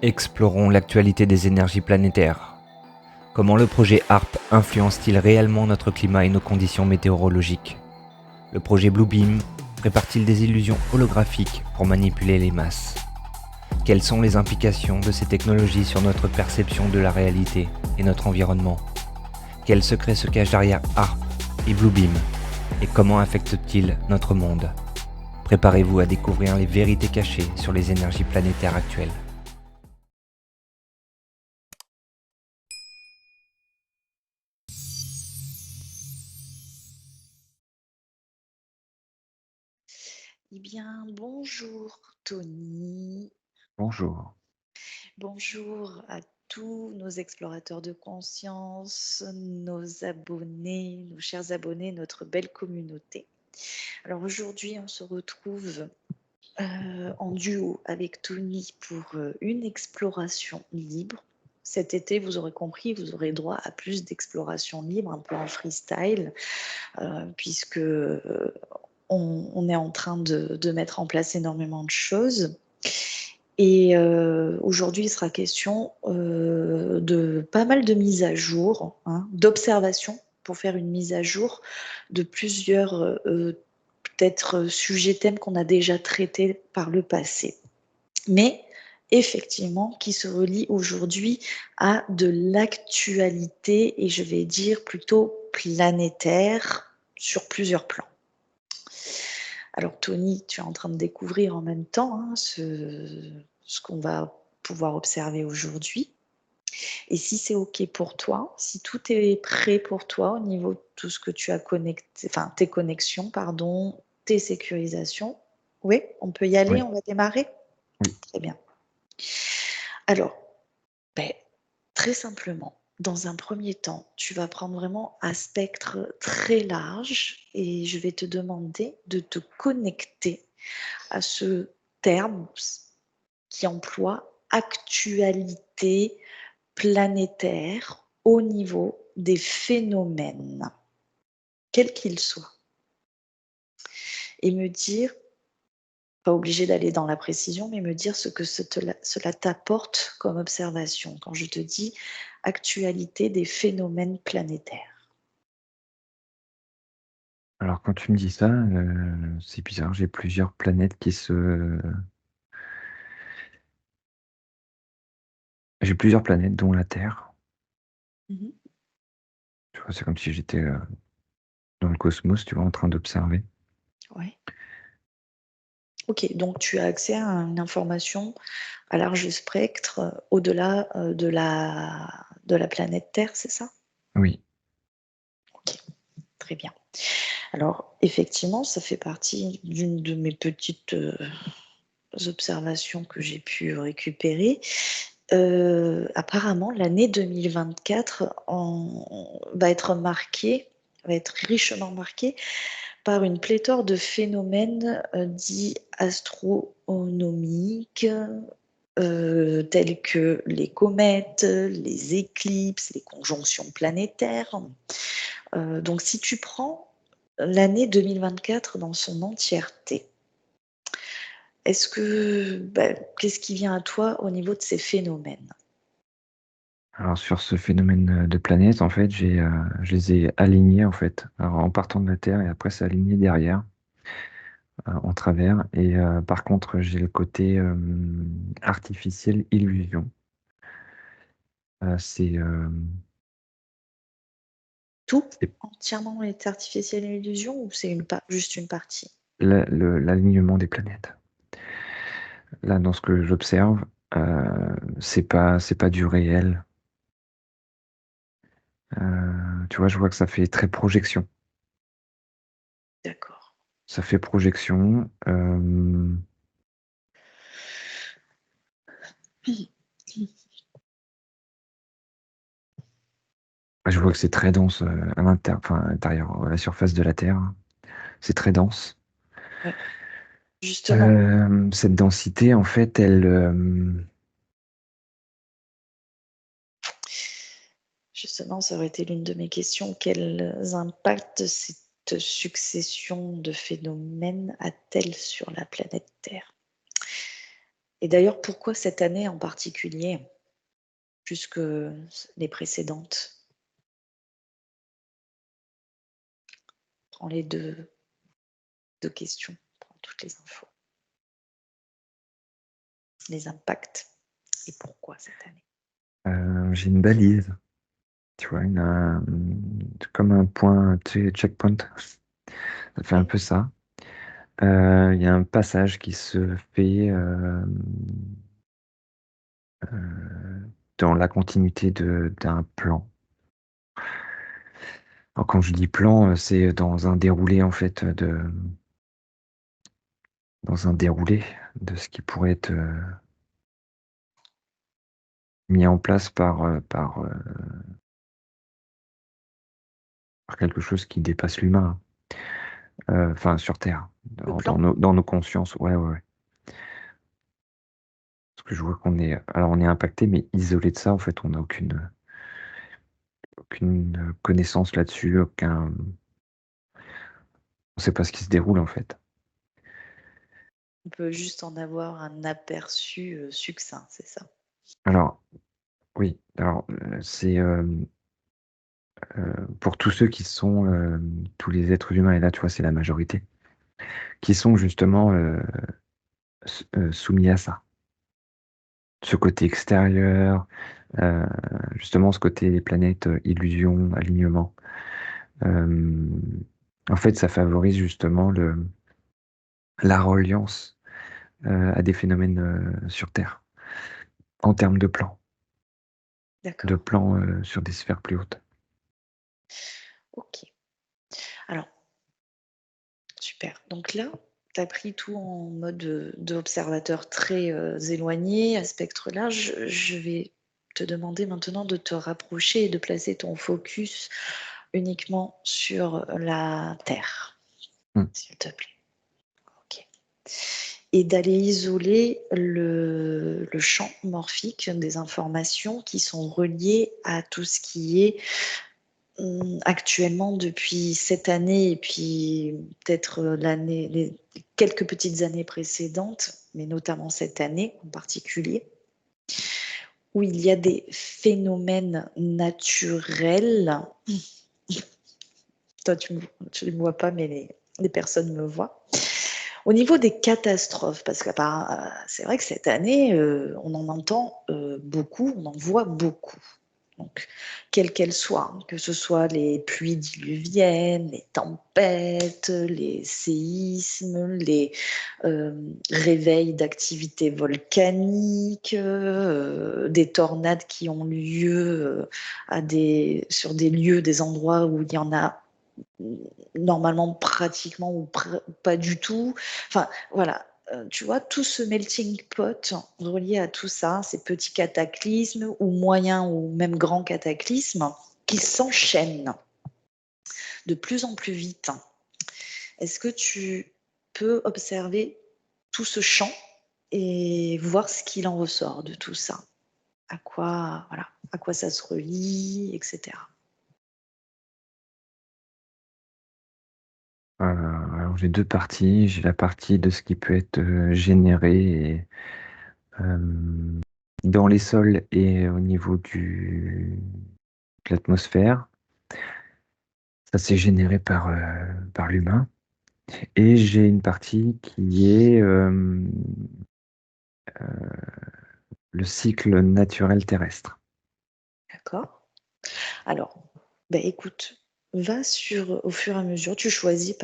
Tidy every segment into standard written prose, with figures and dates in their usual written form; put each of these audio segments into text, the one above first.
Explorons l'actualité des énergies planétaires. Comment le projet HARP influence-t-il réellement notre climat et nos conditions météorologiques? Le projet Bluebeam prépare-t-il des illusions holographiques pour manipuler les masses? Quelles sont les implications de ces technologies sur notre perception de la réalité et notre environnement? Quels secrets se cachent derrière HARP et Bluebeam? Et comment affectent-ils notre monde? Préparez-vous à découvrir les vérités cachées sur les énergies planétaires actuelles. Eh bien, bonjour Tony. Bonjour. Bonjour à tous nos explorateurs de conscience, nos abonnés, nos chers abonnés, notre belle communauté. Alors aujourd'hui, on se retrouve en duo avec Tony pour une exploration libre. Cet été, vous aurez compris, vous aurez droit à plus d'exploration libre, un peu en freestyle, puisque on est en train de mettre en place énormément de choses. Et aujourd'hui, il sera question de pas mal de mises à jour, d'observations pour faire une mise à jour de plusieurs peut-être sujets, thèmes qu'on a déjà traités par le passé. Mais effectivement, qui se relient aujourd'hui à de l'actualité et je vais dire plutôt planétaire sur plusieurs plans. Alors Tony, tu es en train de découvrir en même temps ce qu'on va pouvoir observer aujourd'hui. Et si c'est OK pour toi, si tout est prêt pour toi au niveau de tout ce que tu as connecté, enfin tes connexions, pardon, tes sécurisations, oui, on peut y aller, Oui. on va démarrer? Oui. Très bien. Alors, ben, très simplement, dans un premier temps, tu vas prendre vraiment un spectre très large et je vais te demander de te connecter à ce terme qui emploie actualité planétaire au niveau des phénomènes, quels qu'ils soient. Et me dire, pas obligé d'aller dans la précision, mais me dire ce que cela t'apporte comme observation quand je te dis actualité des phénomènes planétaires. Alors quand tu me dis ça, c'est bizarre, j'ai plusieurs planètes j'ai plusieurs planètes dont la Terre. Mhm. Tu vois, c'est comme si j'étais, dans le cosmos, tu vois, en train d'observer. Ouais. Ok, donc tu as accès à une information à large spectre au-delà de la planète Terre, c'est ça? Oui. Ok, très bien. Alors, effectivement, ça fait partie d'une de mes petites observations que j'ai pu récupérer. Apparemment, l'année 2024 va être marquée, va être richement marquée par une pléthore de phénomènes dits astronomiques, tels que les comètes, les éclipses, les conjonctions planétaires. Donc, si tu prends l'année 2024 dans son entièreté, qu'est-ce qui vient à toi au niveau de ces phénomènes? Alors sur ce phénomène, de planètes, en fait, je les ai alignés, en fait. Alors en partant de la Terre et après c'est aligné derrière, en travers et par contre, j'ai le côté, artificiel illusion. C'est, Tout c'est entièrement est artificiel et illusion ou c'est juste une partie? l'alignement des planètes. Là, dans ce que j'observe, c'est pas du réel. Tu vois, je vois que ça fait très projection. D'accord. Ça fait projection, je vois que c'est très dense, à l'intérieur, à la surface de la Terre. C'est très dense. Ouais. Justement, Cette densité, en fait, ça aurait été l'une de mes questions. Quels impacts cette succession de phénomènes a-t-elle sur la planète Terre? Et d'ailleurs, pourquoi cette année en particulier, plus que les précédentes? Prends les deux questions, prends toutes les infos. Les impacts et pourquoi cette année? J'ai une balise, tu vois, comme un point, tu sais, checkpoint. Ça fait un Oui, peu ça. Il y a un passage qui se fait dans la continuité d'un plan. Alors, quand je dis plan, c'est dans un déroulé en fait dans un déroulé de ce qui pourrait être mis en place par quelque chose qui dépasse l'humain. Enfin, sur Terre, le dans plan? dans nos consciences. Ouais, ouais, ouais. Parce que je vois alors on est impacté, mais isolé de ça, en fait, on n'a aucune connaissance là-dessus, on sait pas ce qui se déroule, en fait. On peut juste en avoir un aperçu succinct, c'est ça? Alors, oui, alors, c'est pour tous ceux qui sont, tous les êtres humains, et là, tu vois, c'est la majorité, qui sont justement soumis à ça. Ce côté extérieur, euh, justement, ce côté des planètes, illusion, alignement. Euh, En fait, ça favorise justement la reliance à des phénomènes sur Terre, en termes de D'accord. plans sur des sphères plus hautes. Ok. Alors, super. Donc là, tu as pris tout en mode d'observateur très éloigné, à spectre large. Je vais te demander maintenant de te rapprocher et de placer ton focus uniquement sur la Terre, Hmm. s'il te plaît. Ok. Et d'aller isoler le champ morphique des informations qui sont reliées à tout ce qui est actuellement depuis cette année et puis peut-être les quelques petites années précédentes, mais notamment cette année en particulier, où il y a des phénomènes naturels. Toi, tu ne me vois pas, mais les personnes me voient. Au niveau des catastrophes, parce que c'est vrai que cette année, on en entend beaucoup, on en voit beaucoup. Donc, quelles qu'elles soient, hein, que ce soit les pluies diluviennes, les tempêtes, les séismes, les réveils d'activités volcaniques, des tornades qui ont lieu sur des lieux, des endroits où il y en a normalement pratiquement ou pas du tout. Enfin, voilà. Tu vois, tout ce melting pot relié à tout ça, ces petits cataclysmes ou moyens ou même grands cataclysmes qui s'enchaînent de plus en plus vite. Est-ce que tu peux observer tout ce champ et voir ce qu'il en ressort de tout ça? Voilà, à quoi ça se relie, etc. Alors j'ai deux parties. J'ai la partie de ce qui peut être généré euh, dans les sols et au niveau de l'atmosphère. Ça s'est généré par l'humain. Et j'ai une partie qui est le cycle naturel terrestre. D'accord? Alors, bah écoute, au fur et à mesure, tu choisis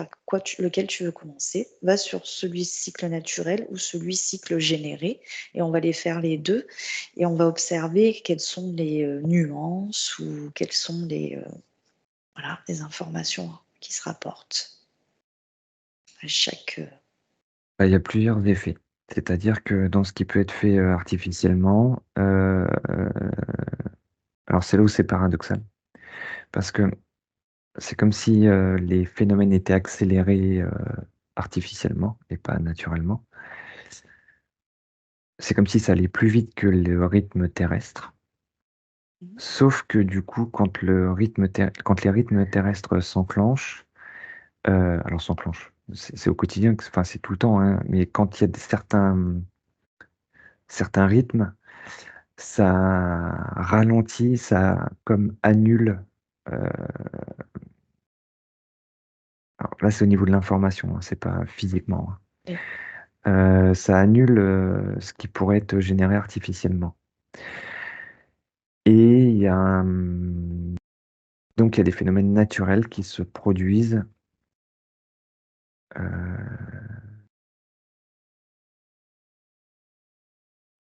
lequel tu veux commencer. Va sur celui cycle naturel ou celui cycle généré et on va les faire les deux et on va observer quelles sont les nuances ou quelles sont voilà, les informations qui se rapportent à chaque. Bah, il y a plusieurs effets. C'est-à-dire que dans ce qui peut être fait artificiellement, alors c'est là où c'est paradoxal, parce que c'est comme si les phénomènes étaient accélérés artificiellement et pas naturellement. C'est comme si ça allait plus vite que le rythme terrestre. Mhm. Sauf que du coup, quand les rythmes terrestres s'enclenchent, alors s'enclenchent, c'est au quotidien, enfin c'est tout le temps, hein, mais quand il y a certains certains rythmes, ça ralentit, ça comme annule, heu, alors là, c'est au niveau de l'information, hein, c'est pas physiquement, hein. Oui. Ça annule, ce qui pourrait être généré artificiellement et donc il y a des phénomènes naturels qui se produisent, heu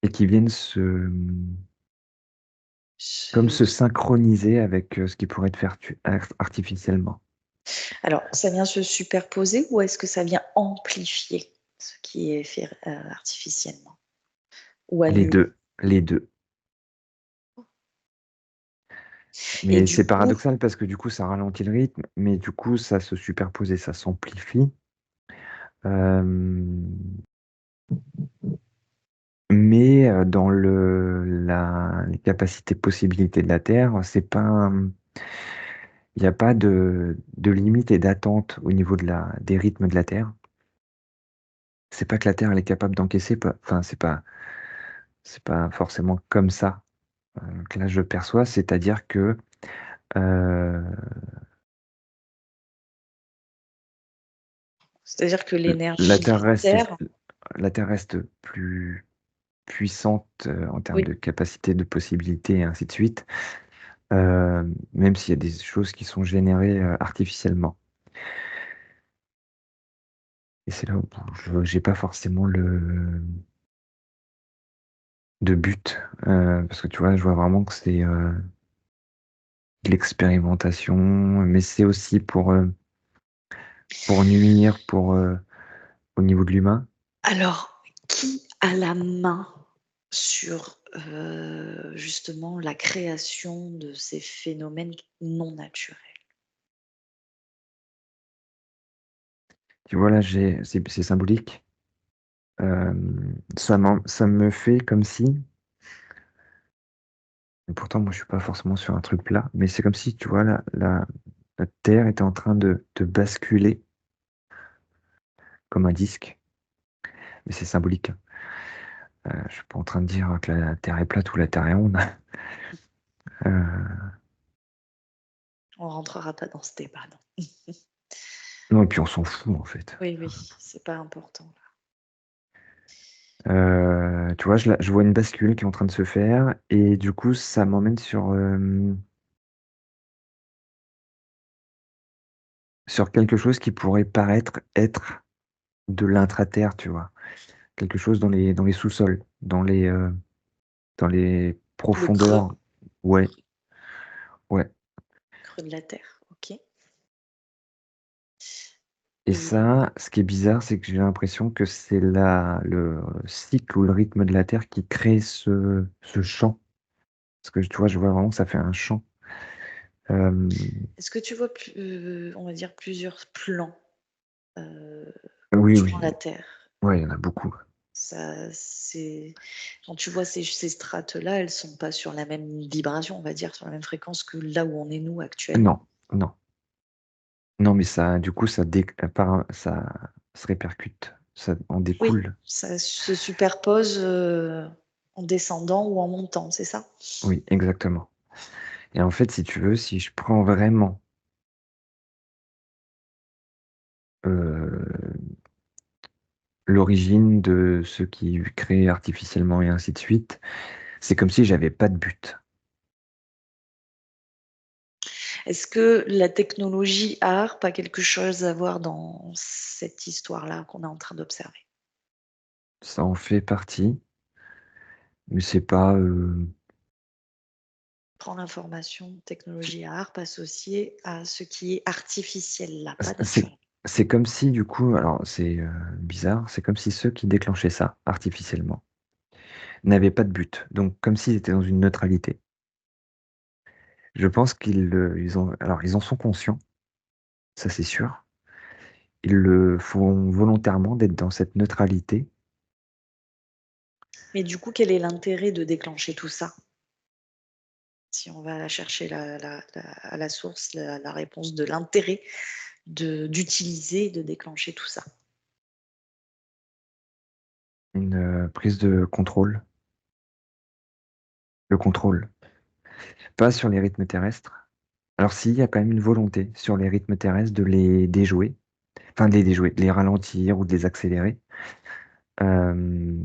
et qui viennent comme Je se synchroniser avec, ce qui pourrait être faire artificiellement. Alors, ça vient se superposer ou est-ce que ça vient amplifier ce qui est fait, artificiellement ou Les annuler? 2, les 2. Et Mais du c'est coup paradoxal parce que du coup, ça ralentit le rythme, mais du coup, ça se superpose et ça s'amplifie. Hem, mais, dans les capacités, possibilités de la Terre, c'est pas, il y a pas de limite et d'attente au niveau des rythmes de la Terre. C'est pas que la Terre, elle est capable d'encaisser, enfin, c'est pas forcément comme ça, que là je perçois. C'est-à-dire que, heu, c'est-à-dire que la l'énergie de Terre la reste Terre la Terre reste plus puissante, en termes oui. de capacité, de possibilités et ainsi de suite, même s'il y a des choses qui sont générées, artificiellement et c'est là où je j'ai pas forcément de but, parce que tu vois, je vois vraiment que c'est, de l'expérimentation, mais c'est aussi pour nuire, au niveau de l'humain. Alors, qui a la main sur, justement la création de ces phénomènes non naturels? Tu vois, là, c'est symbolique. Ça me fait comme si, et pourtant moi je suis pas forcément sur un truc plat, mais c'est comme si, tu vois, la Terre était en train de basculer comme un disque, mais c'est symbolique, hein. Je suis pas en train de dire que la Terre est plate ou la Terre est ronde. Heu, On rentrera pas dans ce débat, non. non et puis on s'en fout en fait. Oui, oui, c'est pas important. Tu vois, je vois une bascule qui est en train de se faire et du coup ça m'emmène sur quelque chose qui pourrait paraître être de l'intra-terre, tu vois? Quelque chose dans les sous-sols, dans les Le creux, profondeurs. Ouais, ouais creux de la Terre, OK. et Et ça, ce qui est bizarre, c'est que j'ai l'impression que c'est le cycle ou le rythme de la Terre qui crée ce champ. Parce que tu vois, je vois vraiment que ça fait un champ. Hem, est-ce que tu vois on va dire plusieurs plans, heu, oui, sur oui, la Terre? ouais, il y en a beaucoup. Ça, c'est quand tu vois ces strates-là, elles sont pas sur la même vibration, on va dire, sur la même fréquence que là où on est nous actuellement. Non, non, non, mais ça, du coup, ça se répercute, ça en Oui, découle. ça se superpose, en descendant ou en montant, c'est ça? Oui, exactement et en fait, si tu veux, si je prends vraiment, heu l'origine de ce qui crée artificiellement et ainsi de suite, c'est comme si j'avais pas de but. Est-ce que la technologie a pas quelque chose à voir dans cette histoire-là qu'on est en train d'observer? Ça en fait partie, mais c'est pas, Prends l'information, technologie à harpe associée à ce qui est artificiel là, pas c'est naturel. c'est comme si du coup alors c'est, bizarre, c'est comme si ceux qui déclenchaient ça artificiellement n'avaient pas de but, donc comme s'ils étaient dans une neutralité. Je pense ils en sont conscients, ça c'est sûr. Ils le font volontairement d'être dans cette neutralité. Mais du coup, quel est l'intérêt de déclencher tout ça? Si on va chercher à la source, la réponse de l'intérêt d'utiliser, de déclencher tout ça. Une, prise de contrôle. le contrôle, pas sur les rythmes terrestres. Alors si, il y a quand même une volonté sur les rythmes terrestres de les déjouer, enfin de les déjouer, de les ralentir ou de les accélérer. Euh,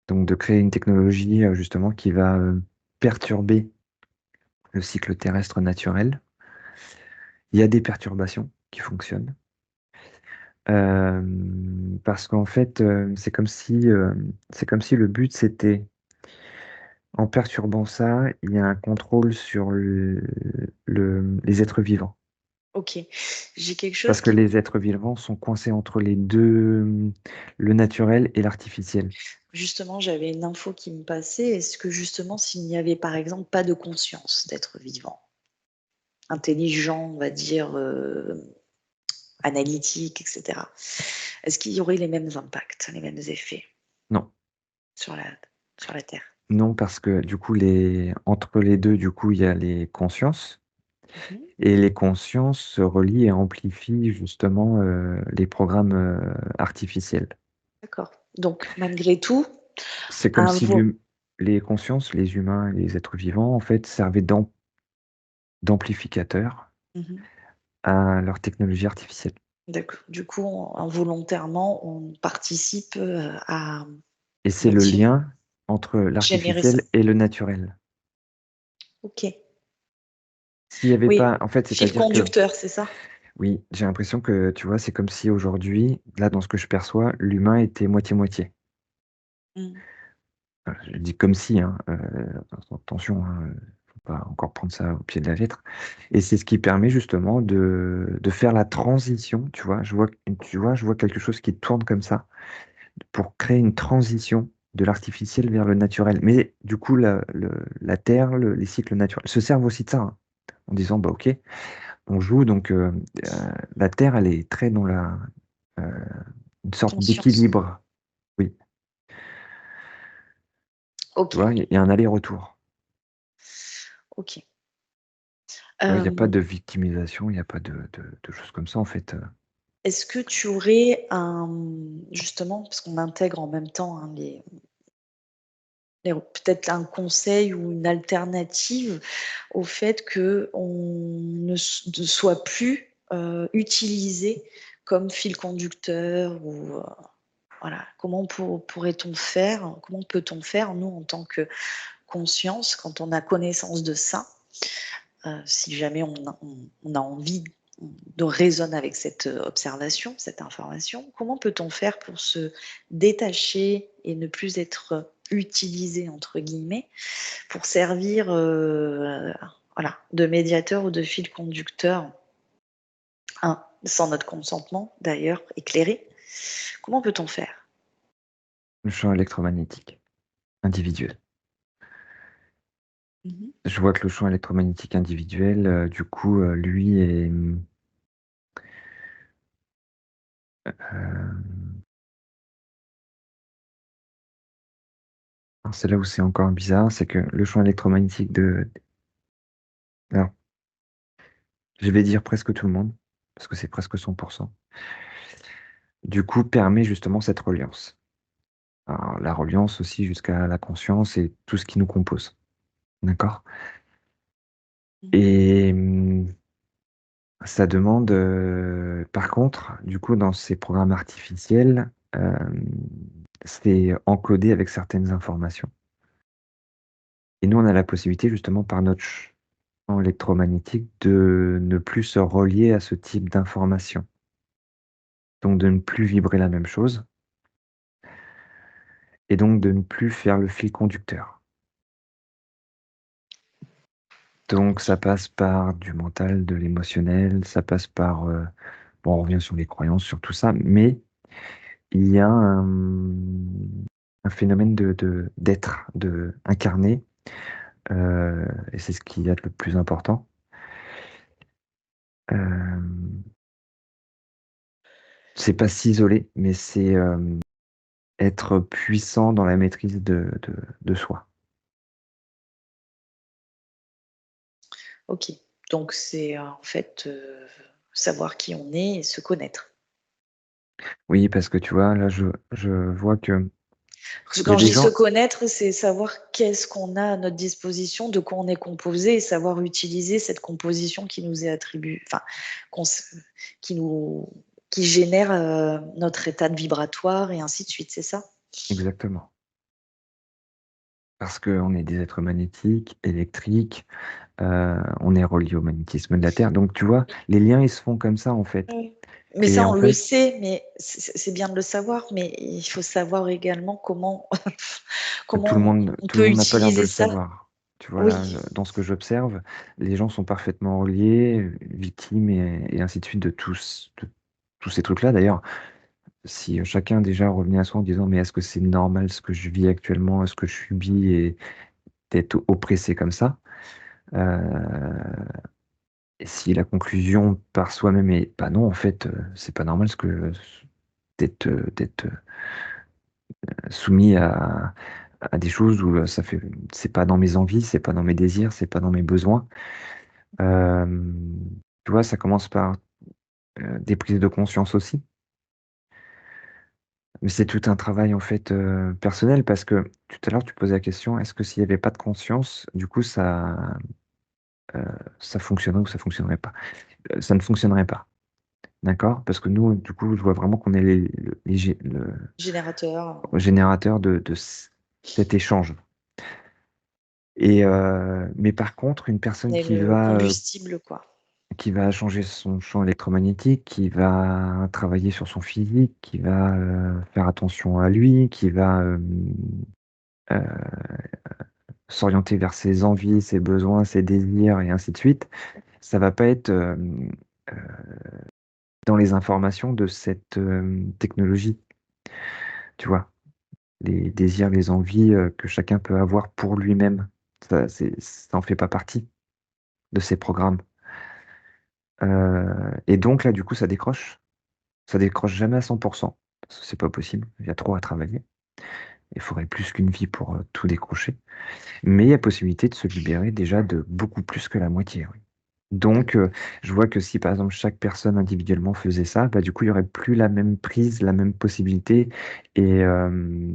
donc de créer une technologie justement qui va perturber le cycle terrestre naturel. Il y a des perturbations qui fonctionnent. Euh, Parce qu'en fait, c'est comme si le but c'était, en perturbant ça, il y a un contrôle sur les êtres vivants. Ok. J'ai quelque chose Parce que qui... les êtres vivants sont coincés entre les deux, le naturel et l'artificiel. Justement, j'avais une info qui me passait. Est-ce que justement, s'il n'y avait par exemple pas de conscience d'être vivant, intelligent, on va dire, analytique, etc., est-ce qu'il y aurait les mêmes impacts, les mêmes effets Non, sur sur la Terre? non, parce que du coup, entre les deux, du coup, il y a les consciences. Mhm. Et les consciences se relient et amplifient justement les programmes artificiels. D'accord. Donc, malgré tout, C'est comme un si vo- les consciences, les humains et les êtres vivants, en fait, servaient d'amplificateurs Mhm. à leur technologie artificielle. D'accord. Du coup, involontairement, on participe à, Et on c'est va le dire, lien entre générer ça. l'artificiel et le naturel. Ok. S'il n'y avait Oui, pas, en fait, fil c'est-à-dire que, conducteur, c'est ça? oui, j'ai l'impression que, tu vois, c'est comme si aujourd'hui, là, dans ce que je perçois, l'humain était moitié-moitié. Mm. Je dis comme si, hein, attention, hein, faut pas encore prendre ça au pied de la lettre. Et c'est ce qui permet justement de faire la transition, je vois quelque chose qui tourne comme ça, pour créer une transition de l'artificiel vers le naturel. Mais du coup, la Terre, les cycles naturels se servent aussi de ça, hein, en disant, bah ok, on joue, donc la Terre, elle est très dans euh, une sorte Conscience. d'équilibre. Oui, Ok. tu vois, il y a un aller-retour. Ok. Tu vois, il n'y a pas Euh, de victimisation, il n'y a pas de choses comme ça, en fait. Est-ce que tu aurais un, justement, parce qu'on intègre en même temps hein, peut-être un conseil ou une alternative au fait que on ne soit plus utilisé comme fil conducteur ou voilà. Comment pourrait-on faire, comment peut-on faire, nous, en tant que conscience, quand on a connaissance de ça, si jamais on a envie de raisonner avec cette observation, cette information, comment peut-on faire pour se détacher et ne plus être utilisé, entre guillemets, pour servir voilà, de médiateur ou de fil conducteur, sans notre consentement d'ailleurs, éclairé. Comment peut-on faire? Le champ électromagnétique individuel. Mhm. Je vois que le champ électromagnétique individuel, du coup, lui est... alors, c'est là où c'est encore bizarre, c'est que le champ électromagnétique de... Alors, je vais dire presque tout le monde, parce que c'est presque 100%. Du coup, permet justement cette reliance. Alors, la reliance aussi jusqu'à la conscience et tout ce qui nous compose. D'accord? Mhm. Et ça demande, par contre, du coup, dans ces programmes artificiels, c'est encodé avec certaines informations. Et nous, on a la possibilité, justement, par notre champ électromagnétique, de ne plus se relier à ce type d'informations. Donc, de ne plus vibrer la même chose, et donc de ne plus faire le fil conducteur. Donc, Ok. ça passe par du mental, de l'émotionnel, ça passe par... bon, on revient sur les croyances, sur tout ça, mais il y a un phénomène d'être, de incarner, et c'est ce qu'il y a de le plus important. Euh, c'est pas s'isoler, mais c'est être puissant dans la maîtrise de soi. Ok. Donc c'est en fait savoir qui on est et se connaître. Oui, parce que tu vois, là, je vois que Parce que Il y a quand je des dis se gens, connaître, c'est savoir qu'est-ce qu'on a à notre disposition, de quoi on est composé et savoir utiliser cette composition qui nous est attribuée, enfin, qu'on s- qui nous, qui génère notre état de vibratoire et ainsi de suite, c'est ça? exactement. Parce qu'on est des êtres magnétiques, électriques, on est relié au magnétisme de la Terre. Donc, tu vois, les liens, ils se font comme ça, en fait. Oui. Mais Et ça, en on le fait, sait, mais c'est bien de le savoir, mais il faut savoir également comment, tout le comment monde, on tout le peut monde n'a pas l'air de utiliser le ça. savoir. Tu vois, là, Oui, dans ce que j'observe, les gens sont parfaitement reliés, victimes et ainsi de suite de tous ces trucs-là. D'ailleurs, si chacun déjà revenait à soi en disant, mais est-ce que c'est normal ce que je vis actuellement, est-ce que je subis et d'être oppressé comme ça? Et si la conclusion par soi-même est, bah non, en fait, c'est pas normal d'être soumis à des choses où c'est pas dans mes envies, c'est pas dans mes désirs, c'est pas dans mes besoins. Euh, Tu vois, ça commence par des prises de conscience aussi. Mais c'est tout un travail en fait personnel parce que tout à l'heure tu posais la question, est-ce que s'il n'y avait pas de conscience, du coup euh, ça fonctionnerait ou ça fonctionnerait pas? Ça ne fonctionnerait pas, d'accord? Parce que nous, du coup, je vois vraiment qu'on est le générateur, générateur cet échange. Mais par contre, une on personne est le combustible, quoi. qui va changer son champ électromagnétique, qui va travailler sur son physique, qui va faire attention à lui, qui va euh, s'orienter vers ses envies, ses besoins, ses désirs et ainsi de suite, ça va pas être euh, dans les informations de cette technologie, tu vois, les désirs, les envies que chacun peut avoir pour lui-même. Ça en fait pas partie de ces programmes. Et donc là, du coup, ça décroche. Ça décroche jamais à 100%, parce que c'est pas possible. Il y a trop à travailler. Il faudrait plus qu'une vie pour tout décrocher. Mais il y a possibilité de se libérer déjà de beaucoup plus que la moitié, oui. Donc, je vois que si par exemple chaque personne individuellement faisait ça, bah, du coup, il n'y aurait plus la même prise, la même possibilité. Et, euh,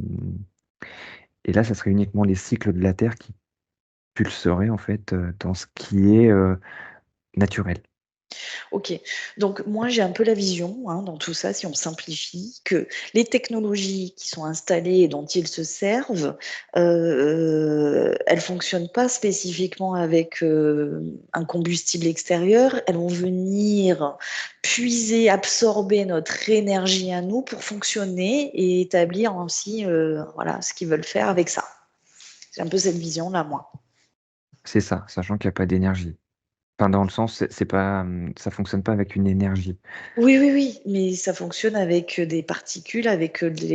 et là, ça serait uniquement les cycles de la Terre qui pulseraient en fait dans ce qui est naturel. Ok, donc moi j'ai un peu la vision dans tout ça, si on simplifie, que les technologies qui sont installées et dont ils se servent, elles fonctionnent pas spécifiquement avec un combustible extérieur, elles vont venir puiser, absorber notre énergie à nous pour fonctionner et établir ainsi voilà, ce qu'ils veulent faire avec ça. C'est un peu cette vision-là, moi. C'est ça, sachant qu'il n'y a pas d'énergie. Enfin, dans le sens, c'est pas, ça fonctionne pas avec une énergie. Oui, oui, oui, mais ça fonctionne avec des particules, avec de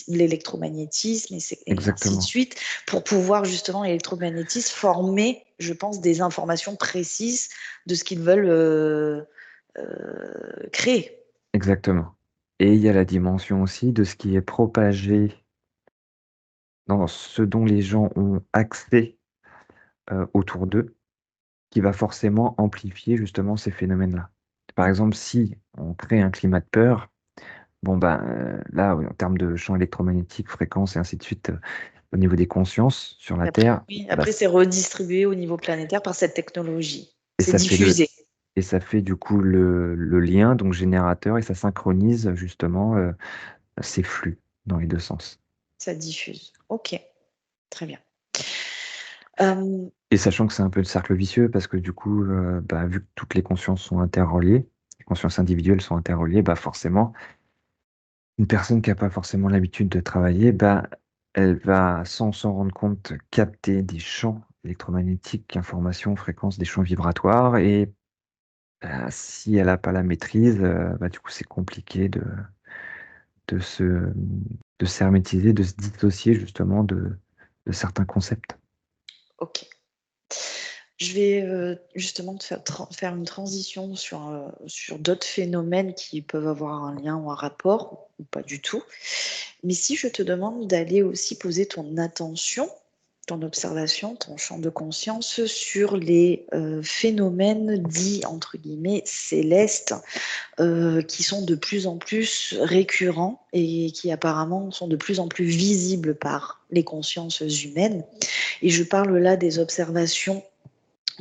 l'électromagnétisme et ainsi de Exactement. suite, pour pouvoir justement l'électromagnétisme former, je pense, des informations précises de ce qu'ils veulent créer. Exactement. Et il y a la dimension aussi de ce qui est propagé dans ce dont les gens ont accès autour d'eux, qui va forcément amplifier justement ces phénomènes-là. Par exemple, si on crée un climat de peur, bon ben là, en termes de champ électromagnétique, fréquences et ainsi de suite, au niveau des consciences sur la Après, Terre, oui, bah, après c'est redistribué au niveau planétaire par cette technologie. et C'est ça fait le diffusé. et ça fait du coup le lien, donc générateur, et ça synchronise justement ces flux dans les deux sens. Ça diffuse. Ok, très bien. Et sachant que c'est un peu le cercle vicieux, parce que du coup, bah, vu que toutes les consciences sont interreliées, les consciences individuelles sont interreliées, bah forcément, une personne qui n'a pas forcément l'habitude de travailler, bah, elle va, sans s'en rendre compte, capter des champs électromagnétiques, informations, fréquences, des champs vibratoires, et si elle n'a pas la maîtrise, bah, du coup, c'est compliqué de se, de s'hermétiser, de se dissocier justement de certains concepts. ok. Je vais justement te faire une transition sur d'autres phénomènes qui peuvent avoir un lien ou un rapport, ou pas du tout. Mais si je te demande d'aller aussi poser ton attention ton observation, ton champ de conscience sur les phénomènes dits entre guillemets célestes qui sont de plus en plus récurrents et qui apparemment sont de plus en plus visibles par les consciences humaines. Et je parle là des observations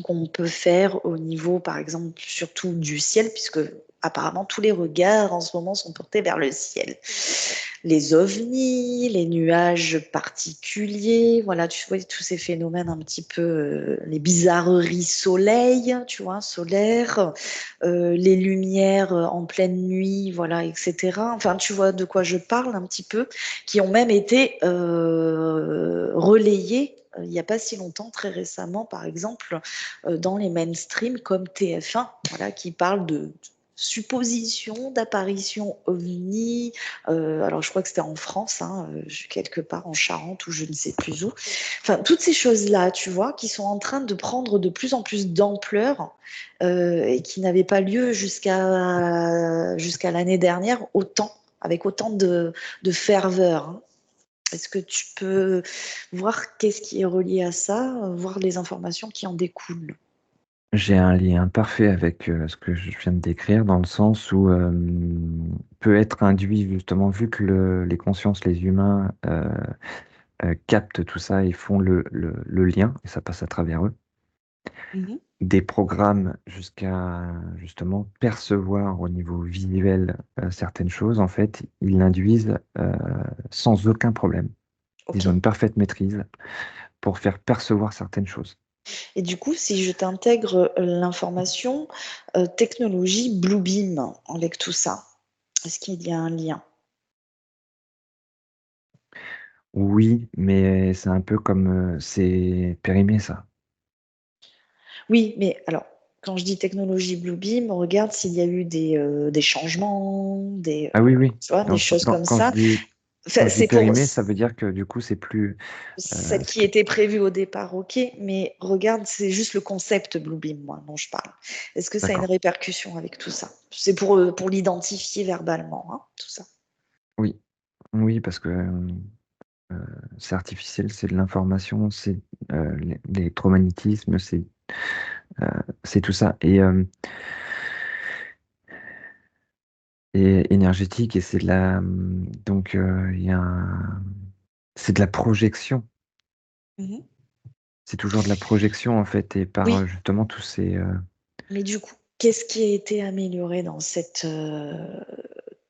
qu'on peut faire au niveau, par exemple, surtout du ciel, puisque apparemment tous les regards en ce moment sont portés vers le ciel. Les ovnis, les nuages particuliers, voilà, tu vois, tous ces phénomènes un petit peu, les bizarreries soleil, tu vois, solaires, les lumières en pleine nuit, voilà, etc. Enfin, tu vois de quoi je parle un petit peu, qui ont même été relayées il n'y a pas si longtemps, très récemment, par exemple, dans les mainstreams comme TF1, voilà, qui parlent de suppositions d'apparitions ovni. Alors, je crois que c'était en France, hein, quelque part en Charente ou je ne sais plus où. Enfin, toutes ces choses-là, tu vois, qui sont en train de prendre de plus en plus d'ampleur et qui n'avaient pas lieu jusqu'à l'année dernière, avec autant de ferveur. Hein. Est-ce que tu peux voir qu'est-ce qui est relié à ça, voir les informations qui en découlent? J'ai un lien parfait avec ce que je viens de décrire, dans le sens où peut être induit, justement, vu que les consciences, les humains captent tout ça et font le lien, et ça passe à travers eux, Mhm. des programmes jusqu'à justement percevoir au niveau visuel certaines choses, en fait, ils l'induisent sans aucun problème. Ok. Ils ont une parfaite maîtrise pour faire percevoir certaines choses. Et du coup, si je t'intègre l'information technologie Bluebeam avec tout ça, est-ce qu'il y a un lien? Oui, mais c'est un peu comme c'est périmé, ça. Oui, mais alors, quand je dis technologie Bluebeam, on regarde s'il y a eu des changements, Ah oui, oui. tu vois, des choses comme Quand je ça. dis, quand Enfin, je dis c'est pour périmé, ça veut dire que du coup, c'est plus celle ce qui qui. était prévue au départ, ok, mais regarde, c'est juste le concept Bluebeam, moi, dont je parle. Est-ce que ça a une D'accord. répercussion avec tout ça? C'est pour l'identifier verbalement, hein, tout ça. Oui, oui, parce que c'est artificiel, c'est de l'information, c'est l'électromagnétisme, euh, c'est tout ça. Et énergétique, et c'est de la. Donc, il y a c'est de la projection. Mhm. C'est toujours de la projection, en fait, et par Oui, justement tous ces. mais du coup, qu'est-ce qui a été amélioré dans cette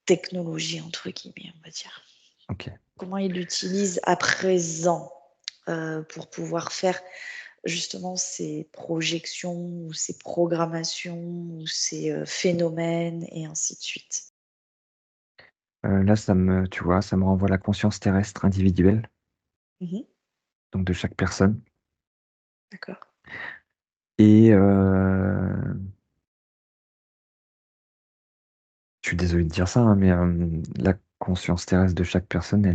technologie, entre guillemets, on va dire? Ok. Comment ils l'utilisent à présent pour pouvoir faire justement ces projections ou ces programmations ou ces phénomènes et ainsi de suite. Là, tu vois, ça me renvoie à la conscience terrestre individuelle, Mhm. donc de chaque personne. D'accord. Et je suis désolé de dire ça, hein, mais la conscience terrestre de chaque personne, Donc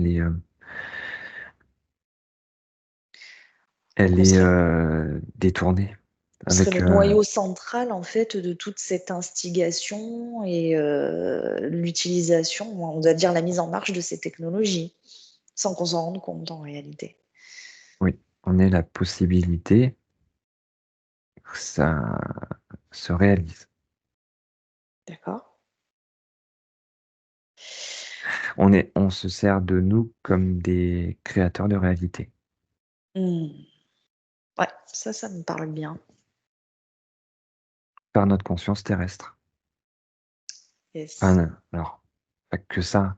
elle est détournée on serait avec. le noyau central en fait de toute cette instigation et l'utilisation, on va dire la mise en marche de ces technologies, sans qu'on s'en rende compte en réalité. Oui, on est la possibilité que ça se réalise. D'accord. On se sert de nous comme des créateurs de réalité, Hmm. Ouais, ça me parle bien. par notre conscience terrestre. Yes. Enfin, alors, pas que ça,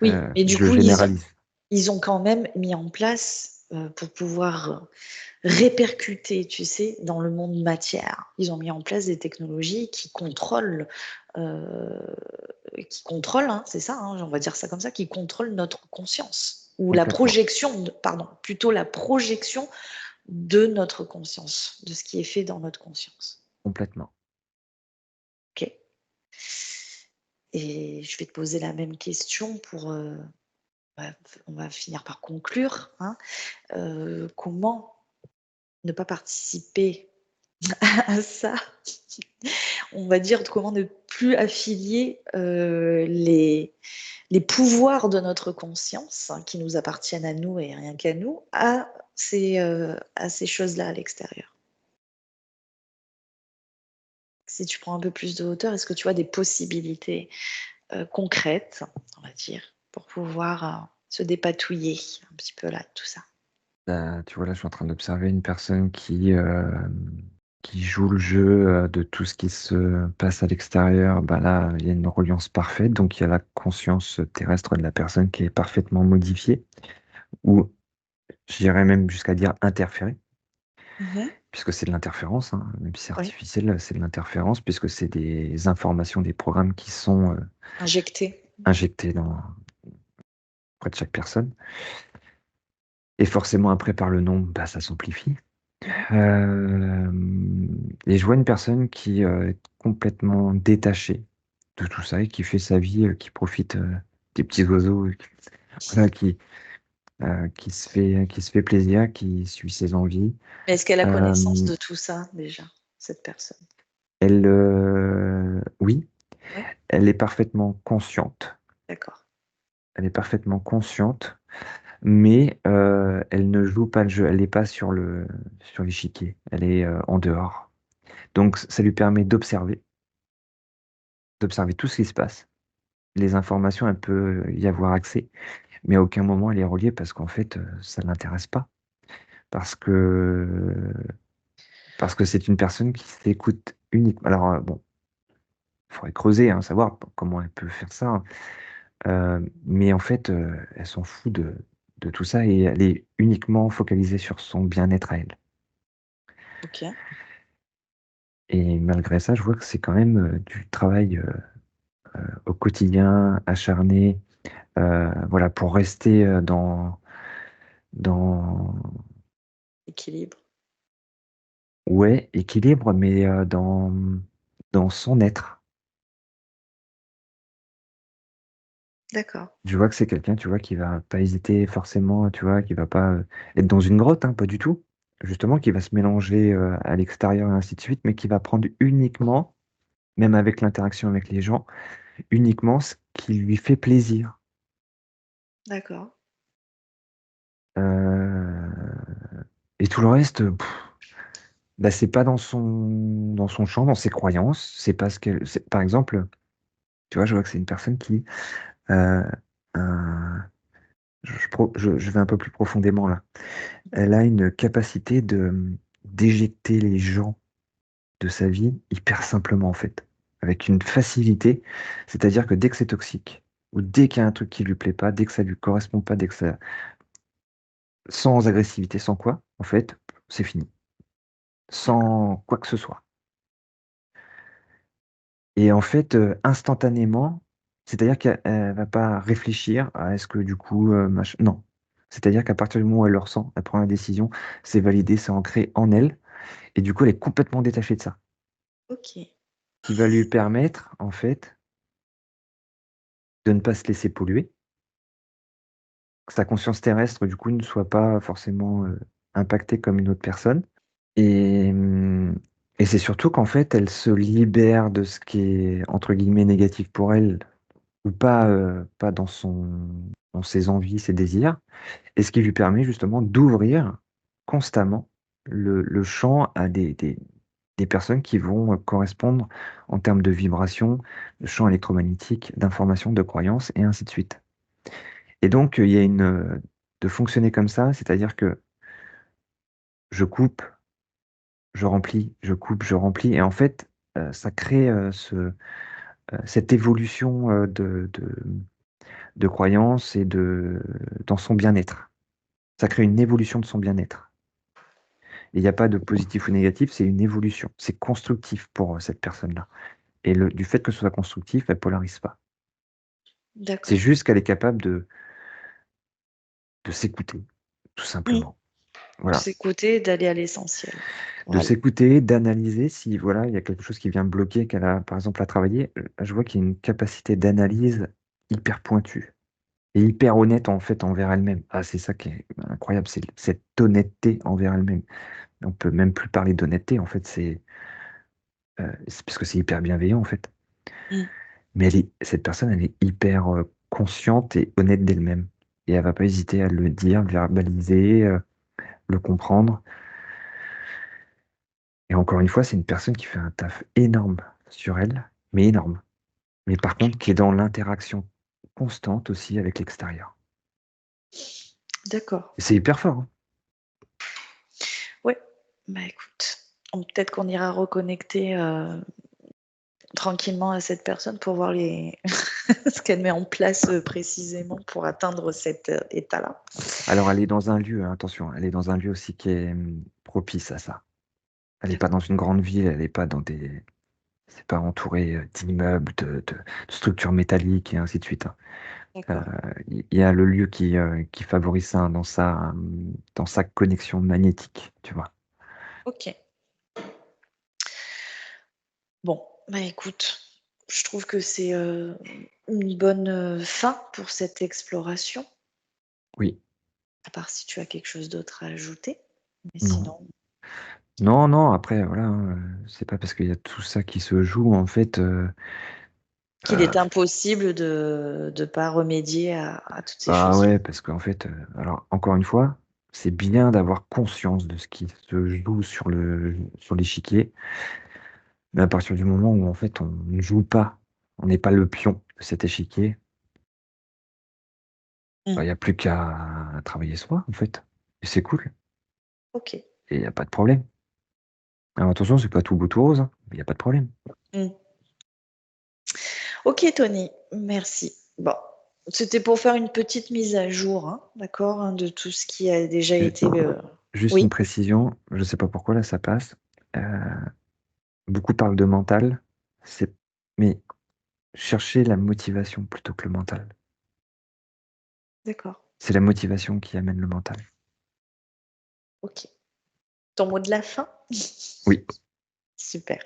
Oui, mais du je coup, généralise. ils ont quand même mis en place pour pouvoir répercuter, tu sais, dans le monde matière. Ils ont mis en place des technologies euh, qui contrôlent, hein, c'est ça, hein, on va dire ça comme ça, qui contrôlent notre conscience ou la Complètement, projection, pardon, plutôt la projection de notre conscience, de ce qui est fait dans notre conscience. complètement. Ok. Et je vais te poser la même question pour, on va finir par conclure. Hein. Comment ne pas participer à ça, on va dire comment ne plus affilier les pouvoirs de notre conscience, hein, qui nous appartiennent à nous et rien qu'à nous, à à ces choses-là à l'extérieur? Si tu prends un peu plus de hauteur, est-ce que tu vois des possibilités concrètes, on va dire, pour pouvoir se dépatouiller un petit peu là, de tout ça? Tu vois, là, je suis en train d'observer une personne qui joue le jeu de tout ce qui se passe à l'extérieur. Bah là, il y a une reliance parfaite, donc il y a la conscience terrestre de la personne qui est parfaitement modifiée, ou j'irais même jusqu'à dire interférée, Mhm. puisque c'est de l'interférence, hein, même si c'est Oui, artificiel, c'est de l'interférence, puisque c'est des informations, des programmes qui sont injecté. injectés auprès de chaque personne. Et forcément, après, par le nom, bah, ça s'amplifie. Mhm. Euh, et je vois une personne qui est complètement détachée de tout ça et qui fait sa vie, qui profite des petits oiseaux, voilà, qui se fait plaisir, qui suit ses envies. Mais est-ce qu'elle a connaissance Euh, de tout ça déjà, cette personne? oui, Oui, elle est parfaitement consciente. d'accord. Elle est parfaitement consciente, mais elle ne joue pas le jeu. Elle n'est pas sur l'échiquier. Elle est en dehors. Donc, ça lui permet d'observer tout ce qui se passe. Les informations, elle peut y avoir accès, mais à aucun moment elle est reliée parce qu'en fait, ça ne l'intéresse pas. Parce que, parce que c'est une personne qui s'écoute uniquement. Alors, bon, il faudrait creuser, hein, savoir comment elle peut faire ça, hein. Mais en fait, elle s'en fout de tout ça et elle est uniquement focalisée sur son bien-être à elle. Ok, Et malgré ça, je vois que c'est quand même du travail au quotidien, acharné, voilà, pour rester dans équilibre. ouais, équilibre, mais dans son être. D'accord. Je vois que c'est quelqu'un, tu vois, qui va pas hésiter forcément, tu vois, qui va pas être dans une grotte, hein, pas du tout. Justement, qui va se mélanger à l'extérieur et ainsi de suite, mais qui va prendre uniquement, même avec l'interaction avec les gens, uniquement ce qui lui fait plaisir. D'accord. Euh, et tout le reste, bah, c'est pas dans son champ, dans ses croyances. C'est parce que, par exemple, tu vois, je vois que c'est une personne qui, euh, un- je vais un peu plus profondément là. Elle a une capacité d'éjecter les gens de sa vie hyper simplement en fait, avec une facilité. C'est-à-dire que dès que c'est toxique, ou dès qu'il y a un truc qui lui plaît pas, dès que ça lui correspond pas, dès que ça, sans agressivité, sans quoi, en fait, c'est fini, D'accord. sans quoi que ce soit. Et en fait, instantanément, c'est-à-dire qu'elle va pas réfléchir à est-ce que du coup, non. C'est-à-dire qu'à partir du moment où elle le ressent, elle prend la décision, c'est validé, c'est ancré en elle, et du coup, elle est complètement détachée de ça. Ok. Qui va lui permettre, en fait, de ne pas se laisser polluer, que sa conscience terrestre, du coup, ne soit pas forcément impactée comme une autre personne. Et, et c'est surtout qu'en fait, elle se libère de ce qui est, entre guillemets, négatif pour elle, ou pas, pas dans ses envies, ses désirs, et ce qui lui permet justement d'ouvrir constamment le champ à des personnes qui vont correspondre en termes de vibration, de champ électromagnétique, d'informations, de croyances, et ainsi de suite. Et donc, il y a de fonctionner comme ça, c'est-à-dire que je coupe, je remplis, je coupe, je remplis, et en fait, ça crée cette évolution de croyances et dans son bien-être. Ça crée une évolution de son bien-être. Et il n'y a pas de positif ou négatif, c'est une évolution. C'est constructif pour cette personne-là. Et du fait que ce soit constructif, elle polarise pas. C'est D'accord. juste qu'elle est capable de s'écouter, tout Mm. simplement. De Voilà. s'écouter, d'aller à l'essentiel pour De elle. s'écouter, d'analyser si voilà, il y a quelque chose qui vient bloquer, qu'elle a par exemple à travailler. Je vois qu'il y a une capacité d'analyse hyper pointue et hyper honnête en fait envers elle-même. Ah, c'est ça qui est incroyable, c'est cette honnêteté envers elle-même. On peut même plus parler d'honnêteté en fait, c'est parce que c'est hyper bienveillant en fait. Mm. Mais cette personne, elle est hyper consciente et honnête d'elle-même. Et elle va pas hésiter à le dire, le verbaliser, le comprendre. Et encore une fois, c'est une personne qui fait un taf énorme sur elle, mais énorme. Mais par contre, qui est dans l'interaction constante aussi avec l'extérieur. D'accord. Et c'est hyper fort, hein. Ouais, bah écoute, peut-être qu'on ira reconnecter tranquillement à cette personne pour voir ce qu'elle met en place précisément pour atteindre cet état-là. Alors, elle est dans un lieu, hein, attention, elle est dans un lieu aussi qui est propice à ça. Elle n'est pas dans une grande ville, elle n'est pas dans des. C'est pas entouré d'immeubles, de structures métalliques et ainsi de suite, hein. D'accord. Il y a le lieu qui favorise ça dans sa connexion magnétique, tu vois. Ok. Bon, bah écoute, je trouve que c'est une bonne fin pour cette exploration, Oui, à part si tu as quelque chose d'autre à ajouter. Mais non. sinon, Non, non, après, voilà, hein, c'est pas parce qu'il y a tout ça qui se joue, en fait. qu'il est impossible de ne pas remédier à toutes ces Bah choses. ouais, parce qu'en fait, alors, encore une fois, c'est bien d'avoir conscience de ce qui se joue sur l'échiquier, mais à partir du moment où, en fait, on ne joue pas, on n'est pas le pion de cet échiquier, bah, il Mm. n'y a plus qu'à travailler soi, en fait. Et c'est cool. Ok. Et il n'y a pas de problème. Alors attention, c'est pas tout beau tout rose, hein, mais il n'y a pas de problème. Mm. Ok, Tony, merci. Bon, c'était pour faire une petite mise à jour, hein, d'accord, hein, de tout ce qui a déjà Ju- été. Juste une Oui, précision, je sais pas pourquoi là ça passe. Euh, Beaucoup parlent de mental, c'est mais chercher la motivation plutôt que le mental. d'accord. C'est la motivation qui amène le mental. Ok. Ton mot de la fin? Oui, Super.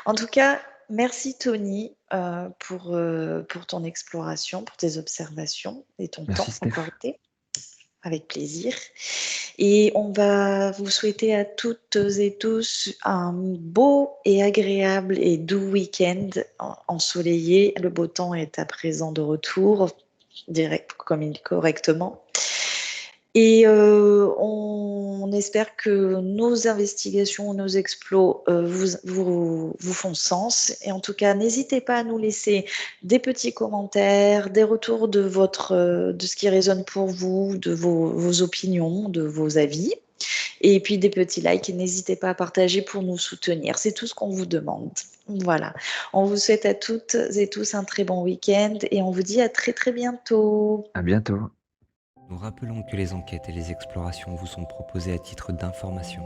En tout cas, merci Tony pour ton exploration, pour tes observations et ton merci temps Steph. accordé. Avec plaisir. Et on va vous souhaiter à toutes et tous un beau et agréable et doux week-end ensoleillé. Le beau temps est à présent de retour, direct comme il correctement. Et on espère que nos investigations, nos explos vous font sens. Et en tout cas, n'hésitez pas à nous laisser des petits commentaires, des retours de ce qui résonne pour vous, de vos opinions, de vos avis. Et puis des petits likes. Et n'hésitez pas à partager pour nous soutenir. C'est tout ce qu'on vous demande. Voilà. On vous souhaite à toutes et tous un très bon week-end et on vous dit à très très bientôt. À bientôt. Nous rappelons que les enquêtes et les explorations vous sont proposées à titre d'information.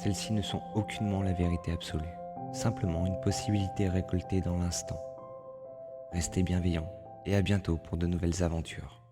Celles-ci ne sont aucunement la vérité absolue, simplement une possibilité récoltée dans l'instant. Restez bienveillants et à bientôt pour de nouvelles aventures.